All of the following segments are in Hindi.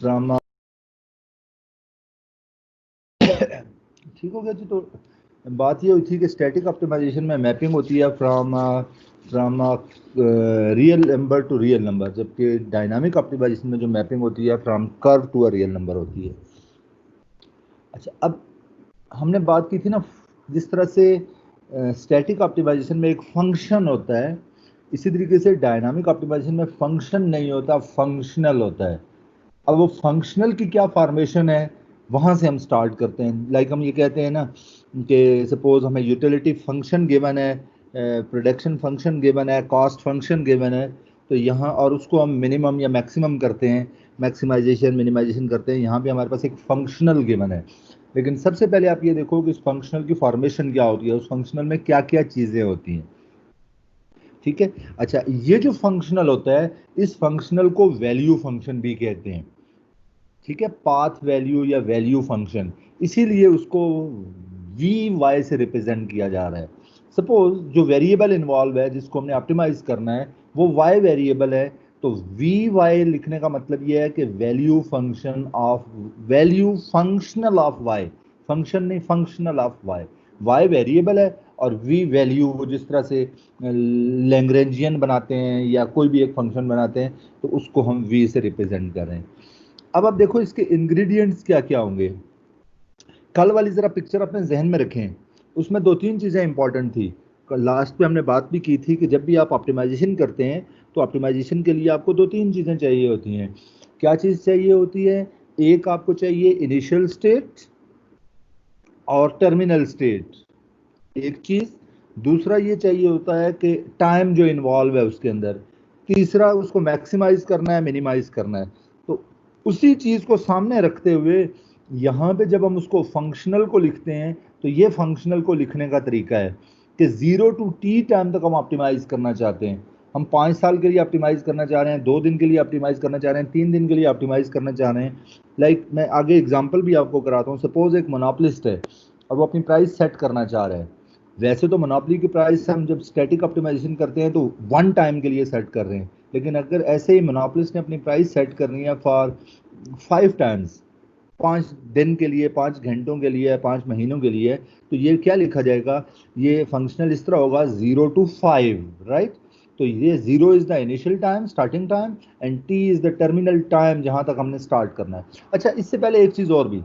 फ्रॉम ठीक हो गया जी। तो बात ये हुई थी कि स्टैटिक ऑप्टिमाइजेशन में मैपिंग होती है from from real number to real number, जबकि डायनामिक ऑप्टिमाइजेशन में जो मैपिंग होती है from curve to a real number होती है। अच्छा, अब हमने बात की थी ना जिस तरह से स्टैटिक ऑप्टिमाइजेशन में एक फंक्शन होता है, इसी तरीके से डायनामिक ऑप्टिमाइजेशन में फंक्शन नहीं होता, फंक्शनल होता है। अब वो फंक्शनल की क्या फॉर्मेशन है, वहां से हम स्टार्ट करते हैं। लाइक हम ये कहते हैं ना कि सपोज हमें यूटिलिटी फंक्शन गिवन है, प्रोडक्शन फंक्शन गिवन है, कॉस्ट फंक्शन गिवन है, तो यहाँ और उसको हम मिनिमम या मैक्सिमम करते हैं, मैक्सिमाइजेशन मिनिमाइजेशन करते हैं। यहाँ पे हमारे पास एक फंक्शनल गिवन है। लेकिन सबसे पहले आप ये देखो कि उस फंक्शनल की फॉर्मेशन क्या होती है, उस फंक्शनल में क्या क्या चीजें होती हैं। ठीक है। अच्छा, ये जो फंक्शनल होता है, इस फंक्शनल को वैल्यू फंक्शन भी कहते हैं। ठीक है, पाथ वैल्यू या वैल्यू फंक्शन, इसीलिए उसको वी वाई से रिप्रेजेंट किया जा रहा है। सपोज जो वेरिएबल इन्वॉल्व है जिसको हमने ऑप्टिमाइज करना है वो वाई वेरिएबल है, तो वी वाई लिखने का मतलब ये है कि value function of, value functional of y, function नहीं functional of y. Y variable है और वी वैल्यू, जिस तरह से लैग्रेंजियन बनाते हैं या कोई भी एक फंक्शन बनाते हैं तो उसको हम वी से रिप्रेजेंट कर रहे हैं। अब आप देखो इसके इंग्रेडिएंट्स क्या क्या होंगे। कल वाली जरा पिक्चर अपने जहन में रखें, उसमें दो तीन चीजें इंपॉर्टेंट थी। लास्ट पे हमने बात भी की थी कि जब भी आप ऑप्टिमाइजेशन करते हैं तो ऑप्टिमाइजेशन के लिए आपको दो तीन चीजें चाहिए होती हैं। क्या चीज चाहिए होती है? एक आपको चाहिए इनिशियल स्टेट और टर्मिनल स्टेट, एक चीज। दूसरा ये चाहिए होता है कि टाइम जो इन्वॉल्व है उसके अंदर। तीसरा उसको मैक्सिमाइज करना है, मिनिमाइज करना है। तो उसी चीज को सामने रखते हुए यहाँ पे जब हम उसको फंक्शनल को लिखते हैं तो ये फंक्शनल को लिखने का तरीका है कि 0 to t टाइम तक हम ऑप्टिमाइज करना चाहते हैं। हम 5 साल के लिए ऑप्टिमाइज करना चाह रहे हैं, 2 दिन के लिए ऑप्टिमाइज करना चाह रहे हैं, 3 दिन के लिए ऑप्टिमाइज करना चाह रहे हैं। लाइक मैं आगे एग्जांपल भी आपको कराता हूँ। सपोज एक मोनोपोलिस्ट है और वो अपनी प्राइस सेट करना चाह रहा है। वैसे तो मोनोपोली की प्राइस हम जब स्टैटिक ऑप्टिमाइजेशन करते हैं तो 1 टाइम के लिए सेट कर रहे हैं, लेकिन अगर ऐसे ही मोनोपोलिस्ट ने अपनी प्राइस सेट करनी है फॉर 5 टाइम्स, 5 दिन के लिए, 5 घंटों के लिए, 5 महीनों के लिए, तो ये क्या लिखा जाएगा? ये फंक्शनल इस तरह होगा 0 to 5, राइट। तो ये 0 is the initial time, starting time, and t is the terminal time जहां तक हमने स्टार्ट करना है। अच्छा, इससे पहले एक चीज और भी,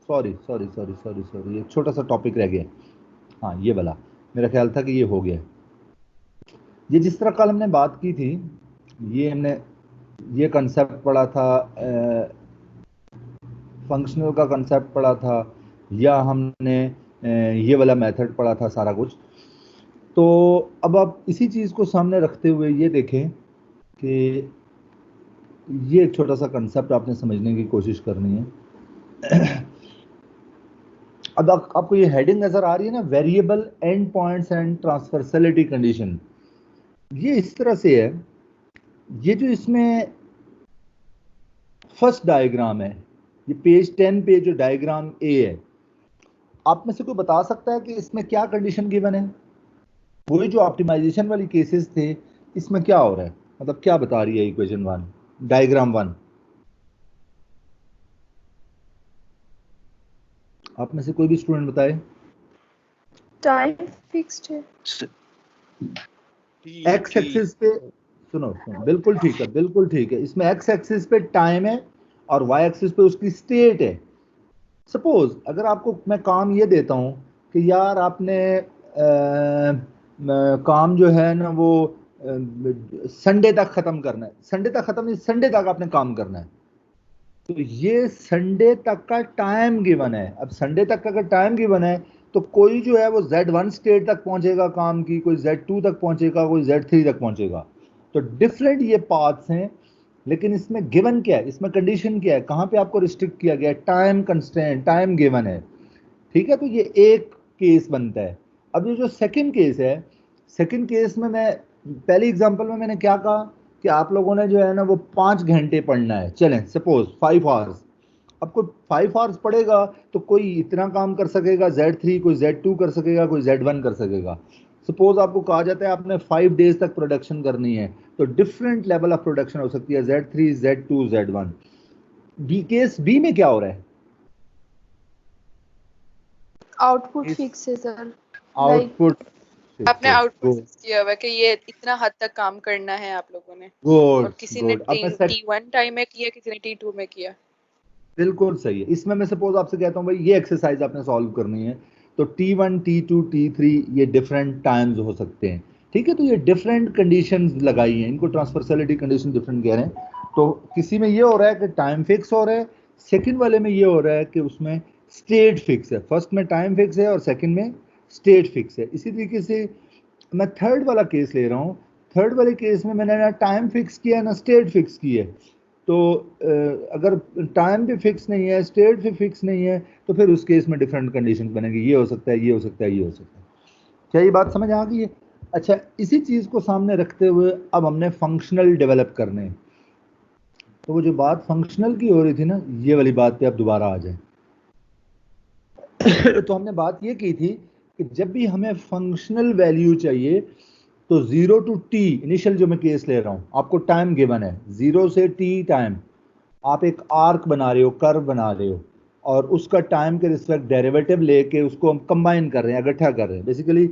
sorry sorry sorry sorry sorry, एक छोटा सा टॉपिक रह गया। हाँ, ये वाला मेरा ख्याल था कि ये हो गया। ये जिस तरह कल हमने बात की थी, ये हमने ये कंसेप्ट पढ़ा था, फंक्शनल का कंसेप्ट पढ़ा था, या हमने ये वाला मेथड पढ़ा था, सारा कुछ। तो अब आप इसी चीज को सामने रखते हुए ये देखें कि ये एक छोटा सा कंसेप्ट आपने समझने की कोशिश करनी है। अब आपको ये हेडिंग नजर आ रही है ना, variable and points and transversality condition. ये इस तरह से है, ये जो इसमें फर्स्ट डायग्राम है, ये पेज 10 पे जो डायग्राम ए है, आप में से कोई बता सकता है कि इसमें क्या कंडीशन गिवन है? वही जो ऑप्टिमाइजेशन वाली केसेस थे, इसमें क्या हो रहा है, मतलब क्या बता रही है इक्वेशन 1, डायग्राम 1? आप में से कोई भी स्टूडेंट बताए। टाइम फिक्स्ड है। एक्स एक्सिस पे, सुनो सुनो, बिल्कुल ठीक है, बिल्कुल ठीक है। इसमें एक्स एक्सिस पे टाइम है और वाई एक्सिस पे उसकी स्टेट है। सपोज अगर आपको मैं काम ये देता हूं कि यार आपने काम जो है ना वो संडे तक खत्म करना है, संडे तक खत्म नहीं, संडे तक आपने काम करना है, तो ये संडे तक का टाइम गिवन है। अब संडे तक का अगर टाइम गिवन है तो कोई जो है वो Z1 स्टेट तक पहुंचेगा काम की, कोई Z2 तक पहुंचेगा, कोई Z3 तक पहुंचेगा। तो डिफरेंट ये पाथ्स हैं, लेकिन इसमें गिवन क्या है, इसमें कंडीशन क्या है, कहां पे आपको रिस्ट्रिक्ट किया गया है? टाइम कंस्ट्रेंट, टाइम गिवन है। ठीक है, तो ये एक केस बनता है। अब ये जो सेकंड केस है, सेकंड केस में मैं पहली एग्जांपल में मैंने क्या कहा कि आप लोगों ने जो है ना वो 5 घंटे पढ़ना है, चलें सपोज 5 आवर्स। अब कोई 5 आवर्स पढ़ेगा तो कोई इतना काम कर सकेगा Z3, कोई Z2 कर सकेगा, कोई Z1 कर सकेगा। सपोज आपको कहा जाता है आपने 5 डेज तक प्रोडक्शन करनी है, तो डिफरेंट लेवल ऑफ प्रोडक्शन हो सकती है, Z3, Z2, Z1। B case B में क्या हो रहा है? आउटपुट फिक्स है सर, लाइक आउटपुट आपने आउटपुट गुड फिक्स किया हुआ है कि ये इतना हद तक काम करना है आप लोगों ने, गुड और किसी ने गुड। अब मैं सेट T1 टाइम में किया, किसी ने T2 में किया। बिल्कुल सही है। इसमें मैं सपोज आपसे कहता हूँ भाई ये एक्सरसाइज आपने सॉल्व करनी है, तो T1 T2 T3 ये डिफरेंट टाइम्स हो सकते हैं, ठीक है। तो ये डिफरेंट कंडीशंस लगाई हैं, इनको ट्रांसफर्सलिटी कंडीशन डिफरेंट कह रहे हैं। तो किसी में ये हो रहा है कि टाइम फिक्स हो रहा है, सेकंड वाले में ये हो रहा है कि उसमें स्टेट फिक्स है। फर्स्ट में टाइम फिक्स है और सेकंड में स्टेट फिक्स है। इसी तरीके से मैं थर्ड वाला केस ले रहा हूँ। थर्ड वाले केस में मैंने ना टाइम फिक्स किया ना स्टेट फिक्स की है। तो अगर टाइम भी फिक्स नहीं है, स्टेट भी फिक्स नहीं है, तो फिर उस केस में डिफरेंट कंडीशन बनेंगी। ये हो सकता है, ये हो सकता है, ये हो सकता है। क्या ये बात समझ आ गई है? अच्छा, इसी चीज को सामने रखते हुए अब हमने फंक्शनल डेवलप करने हैं। तो वो जो बात फंक्शनल की हो रही थी ना, ये वाली बात पे अब दोबारा आ जाए। तो हमने बात ये की थी कि जब भी हमें फंक्शनल वैल्यू चाहिए, तो 0 टू टी इनिशियल जो मैं केस ले रहा हूं, आपको टाइम गिवन है 0 से टी टाइम, आप एक आर्क बना रहे हो, कर्व बना रहे हो, और उसका टाइम के रिस्पेक्ट डेरिवेटिव लेके उसको हम कंबाइन कर रहे हैं, इकट्ठा कर रहे हैं। बेसिकली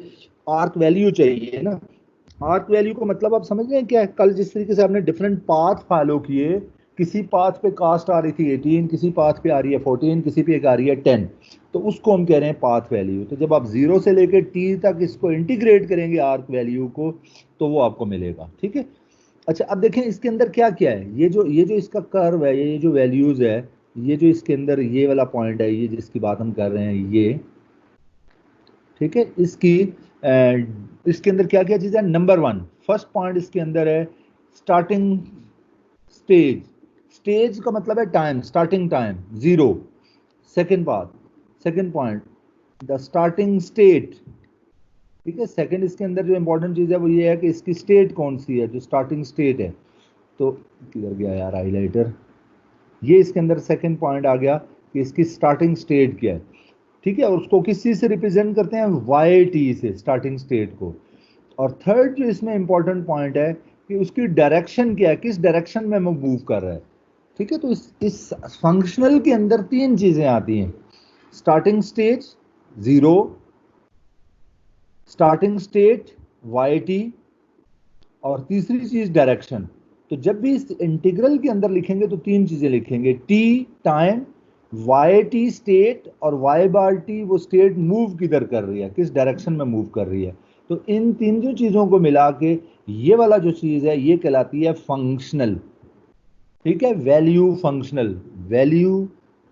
आर्क वैल्यू चाहिए ना। आर्क वैल्यू को मतलब आप समझ रहे हैं क्या है? कल जिस तरीके से आपने डिफरेंट पाथ फॉलो किए, किसी पाथ पे कास्ट आ रही थी 18, किसी पाथ पे आ रही है 14, किसी पे एक आ रही है 10, तो उसको हम कह रहे हैं पाथ वैल्यू। तो जब आप 0 से लेकर टी तक इसको इंटीग्रेट करेंगे आर्क वैल्यू को, तो वो आपको मिलेगा, ठीक है। अच्छा, अब देखें इसके अंदर क्या क्या है। ये जो इसका कर्व है, ये जो वैल्यूज है, ये जो इसके अंदर ये वाला पॉइंट है, ये जिसकी बात हम कर रहे हैं, ये ठीक है। इसके अंदर क्या क्या चीज़ है? नंबर वन, फर्स्ट पॉइंट इसके अंदर है स्टार्टिंग स्टेज। स्टेज का मतलब है टाइम, स्टार्टिंग टाइम 0। सेकेंड बात, second point, the starting state, ठीक है। सेकेंड इसके अंदर जो इंपॉर्टेंट चीज़ है वो ये है कि इसकी स्टेट कौन सी है, जो स्टार्टिंग स्टेट है। तो किधर गया यार हाईलाइटर? ये इसके अंदर सेकेंड पॉइंट आ गया कि इसकी स्टार्टिंग स्टेट क्या है, ठीक है। और उसको किस चीज से रिप्रेजेंट करते हैं? वाई टी से, स्टार्टिंग स्टेट को। और थर्ड जो इसमें इंपॉर्टेंट पॉइंट है कि उसकी डायरेक्शन क्या है, किस डायरेक्शन में वो मूव कर रहा है, ठीक है। तो इस फंक्शनल के अंदर तीन चीजें आती हैं: starting stage 0, starting state Y T, और तीसरी चीज डायरेक्शन। तो जब भी इस इंटीग्रल के अंदर लिखेंगे तो तीन चीजें लिखेंगे: T time, Y T state, और वाई बार टी वो स्टेट मूव किधर कर रही है, किस डायरेक्शन में मूव कर रही है। तो इन तीन जो चीजों को मिला के ये वाला जो चीज है ये कहलाती है फंक्शनल, ठीक है। वैल्यू फंक्शनल, वैल्यू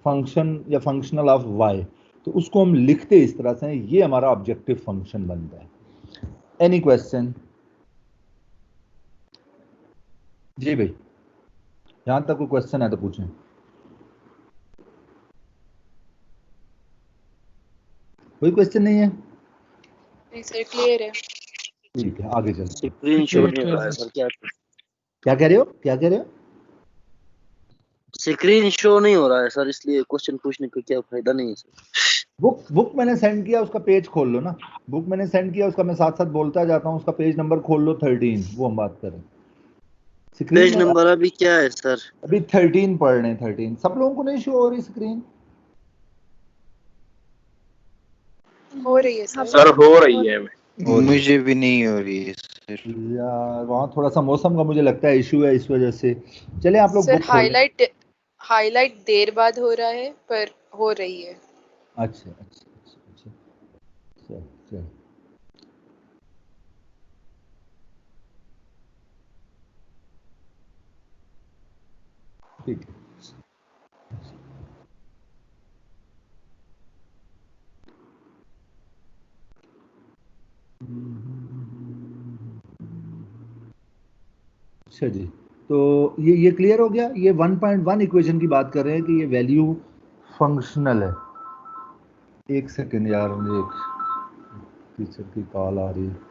फंक्शन या फंक्शनल ऑफ वाई। तो उसको हम लिखते इस तरह से, ये हमारा ऑब्जेक्टिव फंक्शन बनता है। Any question? जी भाई, यहां तक कोई क्वेश्चन है तो पूछें। कोई क्वेश्चन नहीं है? नहीं सर, क्लियर है। ठीक है, आगे चलते हैं। स्क्रीन शो नहीं हो रहा है सर, क्या क्या कह रहे हो, क्या कह रहे हो? स्क्रीन शो नहीं हो रहा है सर, इसलिए क्वेश्चन पूछने का क्या फायदा नहीं है सर। बुक मैंने सेंड किया, उसका पेज खोल लो ना। बुक मैंने सेंड किया, उसका मैं साथ साथ बोलता जाता हूँ, उसका पेज नंबर खोल लो 13, वो हम बात करें। स्क्रीन पेज में नंबर अभी क्या है सर? अभी 13 पढ़ रहे हैं। 13 सब लोगों को नहीं शो हो रही स्क्रीन? हो रही है हाँ, सर। सर हो रही है। मुझे भी नहीं हो रही है सर। यार वहाँ थोड़ा सा मौसम का मुझे लगता है इशू है, इस वजह से। चले आप लोग सर बुक खोलें। हाईलाइट देर बाद हो रहा है, पर हो रही है। अच्छा अच्छा अच्छा अच्छा, चल चल। ठीक है। अच्छा जी, तो ये क्लियर हो गया। ये 1.1 इक्वेशन की बात कर रहे हैं कि ये वैल्यू फंक्शनल है। एक सेकेंड यार, मुझे एक टीचर की कॉल आ रही है।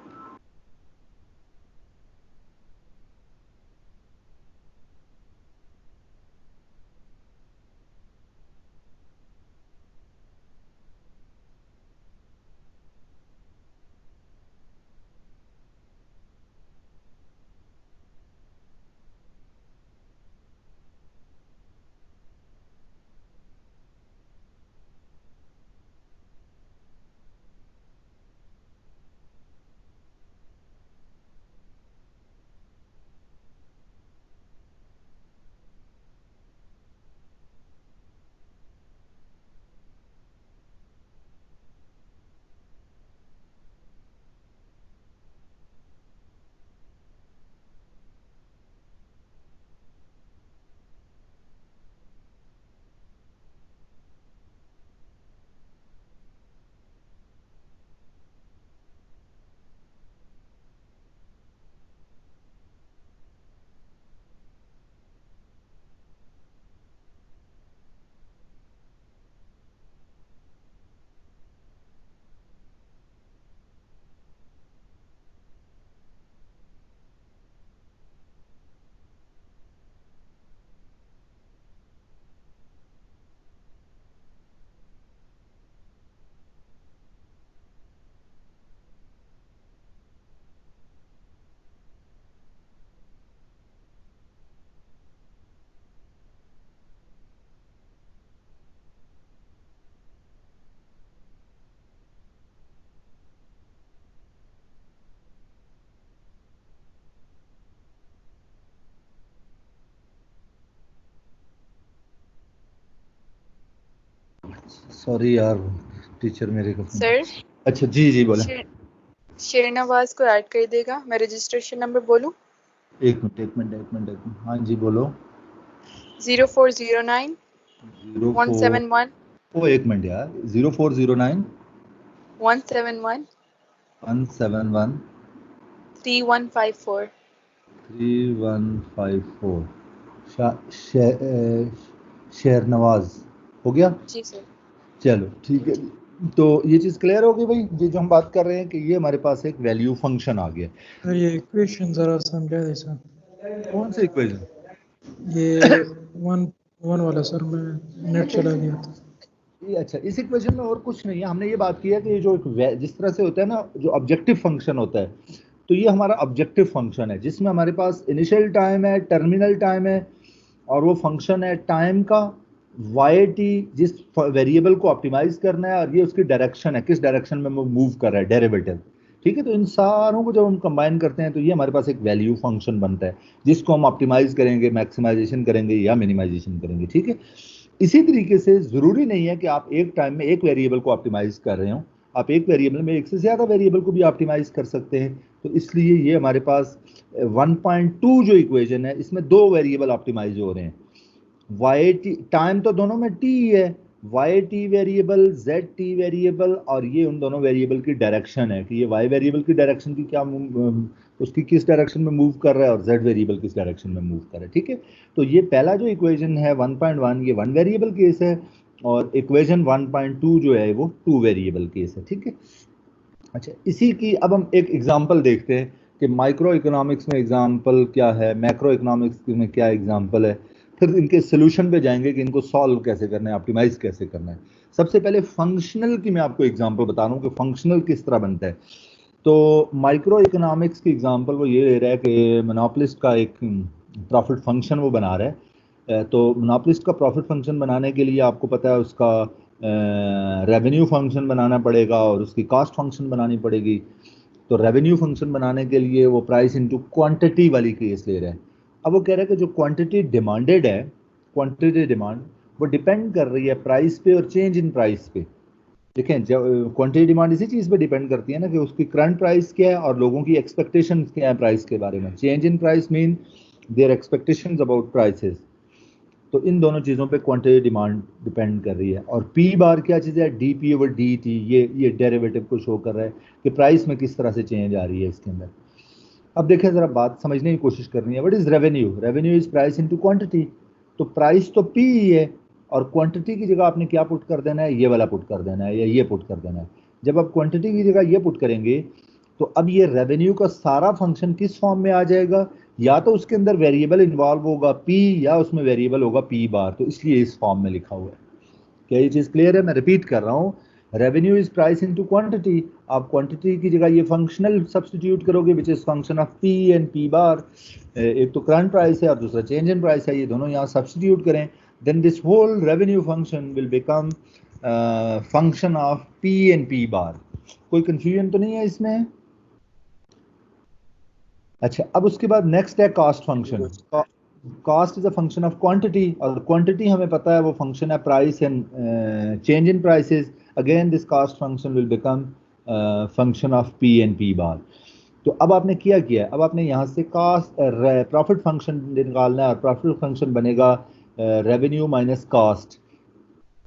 सॉरी यार, टीचर मेरे को सर अच्छा जी बोले। शेरनवाज को ऐड कर देगा। मैं रजिस्ट्रेशन नंबर बोलूं? एक मिनट। हाँ जी बोलो। 0409 04 171 ओ एक मिनट यार, 0409 171 171 3154। 3154। शहरनवाज हो गया। जी सर। चलो ठीक है। तो ये चीज क्लियर हो गई भाई, ये जो हम बात कर रहे हैं कि ये हमारे पास एक वैल्यू फंक्शन आ गया। सर ये इक्वेशन जरा समझा दे सर। कौन सा इक्वेशन? ये वन वाला सर, मैं नेट चला गया था। ये अच्छा, इस इक्वेशन में और कुछ नहीं है। हमने ये बात की है कि ये जो जिस तरह से होता है ना, जो ऑब्जेक्टिव फंक्शन होता है, तो ये हमारा ऑब्जेक्टिव फंक्शन है जिसमें हमारे पास इनिशियल टाइम है, टर्मिनल टाइम है, और वो फंक्शन है टाइम का वाई टी, जिस वेरिएबल को ऑप्टिमाइज करना है, और ये उसकी डायरेक्शन है, किस डायरेक्शन में वो मूव कर रहा है, डेरिवेटिव। ठीक है, तो इन सारों को जब हम कंबाइन करते हैं तो ये हमारे पास एक वैल्यू फंक्शन बनता है जिसको हम ऑप्टिमाइज करेंगे, मैक्सिमाइजेशन करेंगे या मिनिमाइजेशन करेंगे। ठीक है, इसी तरीके से जरूरी नहीं है कि आप एक टाइम में एक वेरिएबल को ऑप्टिमाइज कर रहे हो, आप एक वेरिएबल में एक से ज्यादा वेरिएबल को भी ऑप्टिमाइज कर सकते हैं। तो इसलिए ये हमारे पास 1.2 जो इक्वेशन है, इसमें दो वेरिएबल ऑप्टिमाइज हो रहे हैं। वाई टी टाइम तो दोनों में टी है, Y T variable, Z T variable, और ये उन दोनों वेरिएबल की डायरेक्शन है कि ये वाई वेरिएबल की डायरेक्शन की क्या उसकी किस डायरेक्शन में मूव कर रहा है, और जेड वेरिएबल किस डायरेक्शन में मूव कर रहा है। ठीक है, तो ये पहला जो इक्वेशन है 1.1, ये वन वेरिएबल केस है, और इक्वेशन 1.2 जो है वो टू वेरिएबल केस है। ठीक है, अच्छा, इसी की अब हम एक एग्जांपल देखते हैं कि माइक्रो इकोनॉमिक्स में एग्जांपल क्या है, मैक्रो इकोनॉमिक्स में क्या एग्जांपल है, फिर इनके सोल्यूशन पे जाएंगे कि इनको सॉल्व कैसे करना है, ऑप्टिमाइज कैसे करना है। सबसे पहले फंक्शनल की मैं आपको एग्जांपल बता रहा हूँ कि फंक्शनल किस तरह बनता है। तो माइक्रो इकोनॉमिक्स की एग्जांपल वो ये ले रहा है कि मोनोपोलिस्ट का एक प्रॉफिट फंक्शन वो बना रहा है। तो मोनोपोलिस्ट का प्रॉफिट फंक्शन बनाने के लिए आपको पता है उसका रेवेन्यू फंक्शन बनाना पड़ेगा और उसकी कॉस्ट फंक्शन बनानी पड़ेगी। तो रेवेन्यू फंक्शन बनाने के लिए वो प्राइस इनटू क्वांटिटी वाली केस ले रहा है। अब वो कह रहा है कि जो क्वांटिटी डिमांडेड है, क्वांटिटी डिमांड, वो डिपेंड कर रही है प्राइस पे और चेंज इन प्राइस पे। देखें, जब क्वांटिटी डिमांड इसी चीज़ पे डिपेंड करती है ना कि उसकी करंट प्राइस क्या है और लोगों की एक्सपेक्टेशन क्या है प्राइस के बारे में। Change in price mean there expectations about prices. तो इन दोनों चीज़ों पे क्वांटिटी डिमांड डिपेंड कर रही है। और पी बार क्या चीज़ है? D P over D T, ये डेरिवेटिव को शो कर रहा है कि प्राइस में किस तरह से चेंज आ रही है इसके अंदर। अब देखें, जरा बात समझने की कोशिश करनी है। What is revenue? Revenue is price into quantity. तो प्राइस तो पी ही है, और क्वांटिटी की जगह आपने क्या पुट कर देना है? ये वाला पुट कर देना है या ये पुट कर देना है। जब आप क्वांटिटी की जगह ये पुट करेंगे तो अब ये रेवेन्यू का सारा फंक्शन किस फॉर्म में आ जाएगा? या तो उसके अंदर वेरिएबल इन्वॉल्व होगा पी, या उसमें वेरिएबल होगा पी बार। तो इसलिए इस फॉर्म में लिखा हुआ है। क्या ये चीज़ क्लियर है? मैं रिपीट कर रहा हूँ, revenue is price into quantity. आप क्वांटिटी की जगह ये फंक्शनल सब्स्टिट्यूट करोगे which is function of P and P बार। एक तो करंट प्राइस है और दूसरा चेंज इन प्राइस है, ये दोनों यहाँ सब्स्टिट्यूट करें, then this whole revenue function will become function of P and P bar. कोई कंफ्यूजन तो नहीं है इसमें? अच्छा, अब उसके बाद नेक्स्ट है cost function. Cost is a function of quantity, और क्वांटिटी हमें पता है वो फंक्शन है price and change in prices. Again this cost function will become function of P and P बार। तो अब आपने क्या किया है? अब आपने यहाँ से कॉस्ट प्रॉफिट फंक्शन निकालना है, और प्रॉफिट फंक्शन बनेगा रेवेन्यू माइनस कॉस्ट।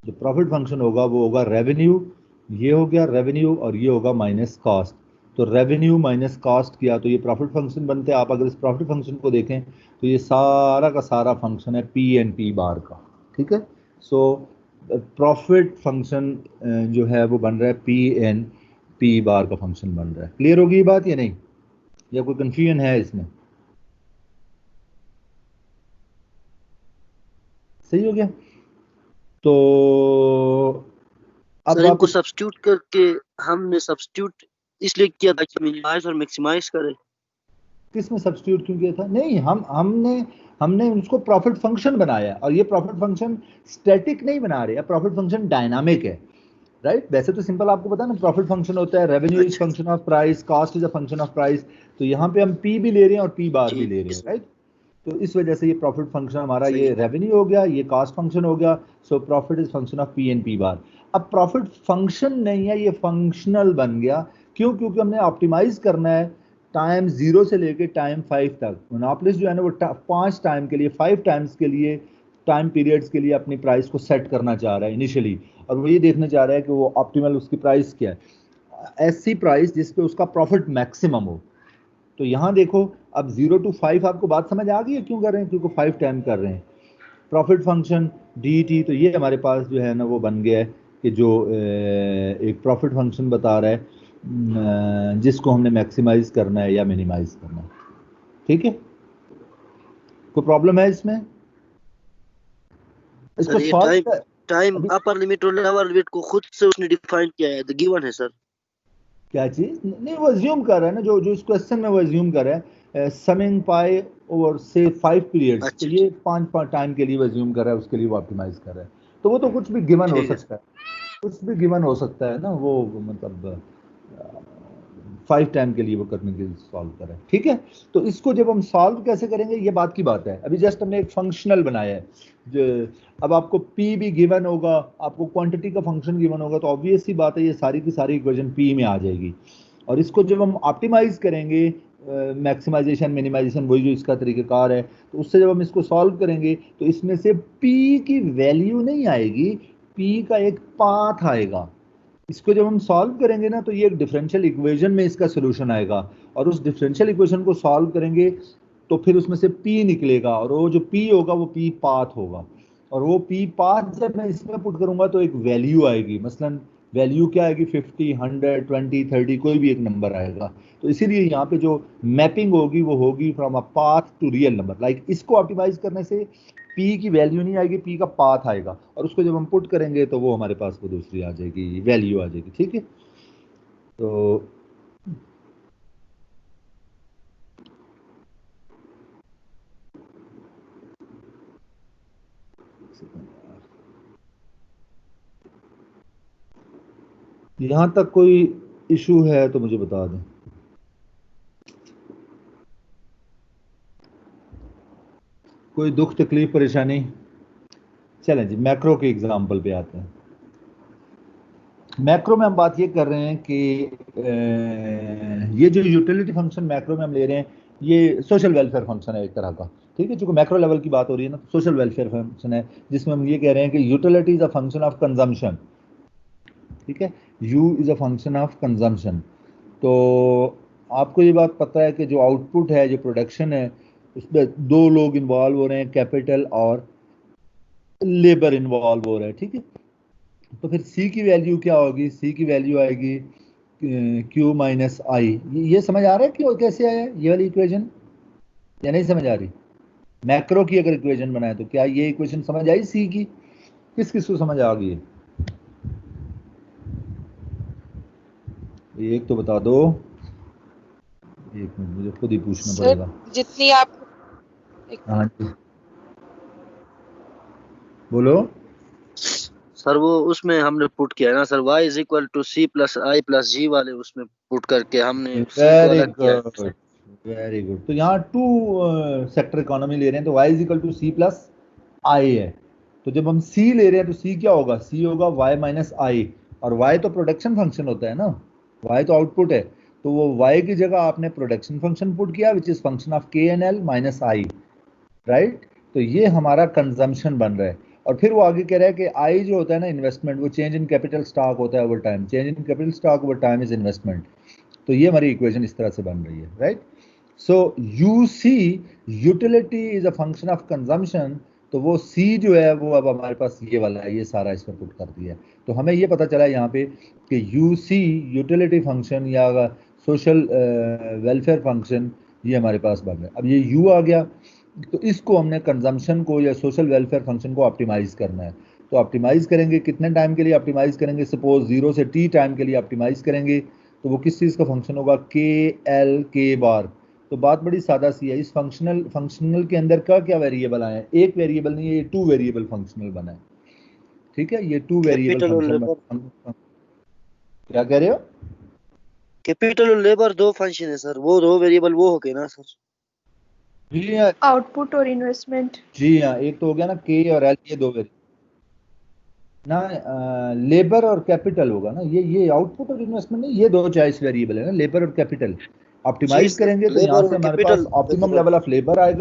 जो प्रॉफिट फंक्शन होगा वो होगा रेवेन्यू, ये हो गया रेवेन्यू, और ये होगा माइनस कॉस्ट। तो रेवेन्यू माइनस कॉस्ट किया तो ये प्रॉफिट फंक्शन बनते हैं। आप अगर इस प्रॉफिट फंक्शन को देखें तो ये सारा का सारा फंक्शन है पी एंड पी बार का। ठीक है, सो प्रॉफिट फंक्शन जो है वो बन रहा है पी एंड पी बार का फंक्शन बन रहा है। क्लियर होगी ये बात या नहीं, या कोई कंफ्यूजन है इसमें? सही हो गया? तो अब सर इनको वापस सब्स्टिट्यूट करके हमने सब्स्टिट्यूट इसलिए किया था कि मिनिमाइज और मैक्सिमाइज करें। किस में सब्स्टिट्यूट क्यों किया था? नहीं, हमने उसको प्रॉफिट फंक्शन बनाया, और ये प्रॉफिट फंक्शन स्टैटिक नहीं बना रहे, प्रॉफिट फंक्शन डायनामिक है। राइट, वैसे तो सिंपल आपको पता है ना, प्रॉफिट फंक्शन होता है रेवेन्यू इज अच्छा function of price, cost is a function of price. तो यहाँ पे हम पी भी ले रहे हैं और पी बार भी जी ले रहे हैं। राइट, तो इस वजह से ये प्रॉफिट फंक्शन हमारा सही ये है। रेवेन्यू हो गया, ये कास्ट फंक्शन हो गया। So profit is function of P N P bar. अब प्रॉफिट फंक्शन नहीं है, ये फंक्शनल बन गया। क्यों? क्योंकि हमने ऑप्टिमाइज करना है टाइम 0 से लेके टाइम 5 तक। मोनोपोलिस्ट जो है ना वो 5 टाइम के लिए, 5 टाइम्स के लिए, टाइम पीरियड्स के लिए अपनी प्राइस को सेट करना चाह रहा है इनिशियली, और वो ये देखना चाह रहा है कि वो ऑप्टिमल उसकी प्राइस क्या है, ऐसी प्राइस जिसपे उसका प्रॉफिट मैक्सिमम हो। तो यहाँ देखो, अब 0 to 5 आपको बात समझ आ गई है क्यों कर रहे हैं? क्योंकि 5 टाइम कर रहे हैं। प्रॉफिट फंक्शन डी टी, तो ये हमारे पास जो है ना वो बन गया है कि जो एक प्रॉफिट फंक्शन बता रहा है जिसको हमने मैक्सिमाइज करना है या मिनिमाइज करना है। ठीक है, कोई प्रॉब्लम है इसमें? इसको सर ये सॉल्व टाइम अभी अपर लिमिट और लोअर लिमिट को खुद से उसने डिफाइन किया है, द गिवन है सर। क्या चीज नहीं, वो अज्यूम कर रहा है ना, जो जो इस क्वेश्चन में वो अज्यूम कर रहा है समिंग पाई ओवर से 5 पीरियड्स, तो अच्छा ये 5 टाइम के लिए वो अज्यूम कर रहा है, उसके लिए वो ऑप्टिमाइज कर रहा है। तो वो तो कुछ भी गिवन हो ठीक है। सकता है, कुछ भी गिवन हो सकता है ना, वो मतलब 5 टाइम के लिए वो करने के लिए सॉल्व कर रहा है। ठीक है, तो इसको जब हम सॉल्व कैसे करेंगे ये बात की बात है। अभी जस्ट हमने एक फंक्शनल बनाया है जो, अब आपको P भी गिवन होगा, आपको क्वांटिटी का फंक्शन गिवन होगा, तो ऑब्वियस सी बात है ये सारी की सारी इक्वेशन P में आ जाएगी। और इसको जब हम ऑप्टिमाइज करेंगे, मैक्सिमाइजेशन मिनिमाइजेशन वही जो इसका तरीक़ेकार है, तो उससे जब हम इसको सॉल्व करेंगे तो इसमें से P की वैल्यू नहीं आएगी, P का एक पाथ आएगा। इसको जब हम सॉल्व करेंगे ना तो ये एक डिफरेंशियल इक्वेशन में इसका सोल्यूशन आएगा, और उस डिफरेंशियल इक्वेशन को सॉल्व करेंगे तो फिर उसमें से P निकलेगा, और वो जो P होगा वो P पाथ होगा। और वो P पाथ जब मैं इसमें पुट करूंगा तो एक वैल्यू आएगी, मसलन वैल्यू क्या आएगी, 50, 100, 20, 30, कोई भी एक नंबर आएगा। तो इसीलिए यहाँ पे जो मैपिंग होगी वो होगी from a path to real number. Like इसको ऑप्टिमाइज करने से P की वैल्यू नहीं आएगी, P का पाथ आएगा, और उसको जब हम पुट करेंगे तो वो हमारे पास वो दूसरी आ जाएगी, वैल्यू आ जाएगी। ठीक है, तो यहां तक कोई इशू है तो मुझे बता दें। कोई दुख तकलीफ परेशानी? चलें जी, मैक्रो के एग्जाम्पल पे आते हैं। मैक्रो में हम बात ये कर रहे हैं कि ये जो यूटिलिटी फंक्शन मैक्रो में हम ले रहे हैं ये सोशल वेलफेयर फंक्शन है एक तरह का। ठीक है, चूंकि मैक्रो लेवल की बात हो रही है ना, तो सोशल वेलफेयर फंक्शन है जिसमें हम ये कह रहे हैं कि utility is a function of consumption. ठीक है, you is a function of consumption. तो आपको ये बात पता है कि जो आउटपुट है, जो प्रोडक्शन है, उसमें दो लोग इन्वॉल्व हो रहे हैं, कैपिटल और लेबर इन्वॉल्व हो रहा है। ठीक है, तो फिर सी की वैल्यू क्या होगी? सी की वैल्यू आएगी Q माइनस आई। ये समझ आ रहा है क्यों कैसे आया ये वाली इक्वेशन, या नहीं समझ आ रही? मैक्रो की अगर इक्वेशन बनाए तो क्या ये इक्वेशन समझ आई सी की? किस किस को समझ आ गई है? एक तो बता दो, एक मिनट मुझे खुद ही पूछना सर पड़ेगा। जितनी आप एक हाँ जी, बोलो। सर वो उसमें हमने पुट किया है ना sir, y is equal to C plus I plus G वाले उसमें पुट करके हमने सी को वेरी अलग किया है। Good, very good. तो यहाँ टू सेक्टर इकोनॉमी ले रहे हैं तो y is equal to C plus I है। तो जब हम c ले रहे हैं तो c क्या होगा? c होगा y माइनस आई, और y तो प्रोडक्शन फंक्शन होता है ना, y तो आउटपुट है। तो वो y की जगह आपने प्रोडक्शन फंक्शन पुट किया विच इज फंक्शन ऑफ के एन एल माइनस आई, राइट? तो ये हमारा कंजम्पशन बन रहा है। और फिर वो आगे कह रहा है कि आई जो होता है ना इन्वेस्टमेंट, वो चेंज इन कैपिटल स्टॉक होता है over time, change in capital stock over time is investment. तो ये हमारी इक्वेशन इस तरह से बन रही है, right? So you see utility is a function of consumption, तो वो सी जो है वो अब हमारे पास ये वाला है, ये सारा इस पर पुट कर दिया है। तो हमें ये पता चला यहाँ पे कि यू सी यूटिलिटी फंक्शन या सोशल वेलफेयर फंक्शन ये हमारे पास बन रहा है। अब ये यू आ गया, तो इसको हमने कंजम्पशन को या सोशल वेलफेयर फंक्शन को ऑप्टिमाइज करना है। तो ऑप्टिमाइज करेंगे कितने टाइम के लिए ऑप्टिमाइज करेंगे? सपोज 0 से t टाइम के लिए ऑप्टिमाइज करेंगे, तो वो किस चीज़ का फंक्शन होगा? के एल के बार। तो बात बड़ी सादा सी है, इस फंक्शनल के अंदर का क्या वेरिएबल आया है? एक वेरिएबल नहीं है, ये 2 वेरिएबल फंक्शनल बना है। ठीक है, ये 2 वेरिएबल कैपिटल और फंक्शन लेबर, बना। क्या कह रहे हो? कैपिटल और लेबर दो फंक्शन है सर, वो दो वेरिएबल वो हो गए ना सर। जी हाँ, आउटपुट और इन्वेस्टमेंट। जी हाँ, एक तो हो गया ना के और एल, ये दो वेरी ना, लेबर और कैपिटल होगा ना, ये आउटपुट और इन्वेस्टमेंट नहीं, ये दो चॉइस वेरिएबल है ना, लेबर और कैपिटल। ऑप्टिमाइज सर, करेंगे तो यहाँ लेबर से और हमारे capital pass optimum level of labour आएगा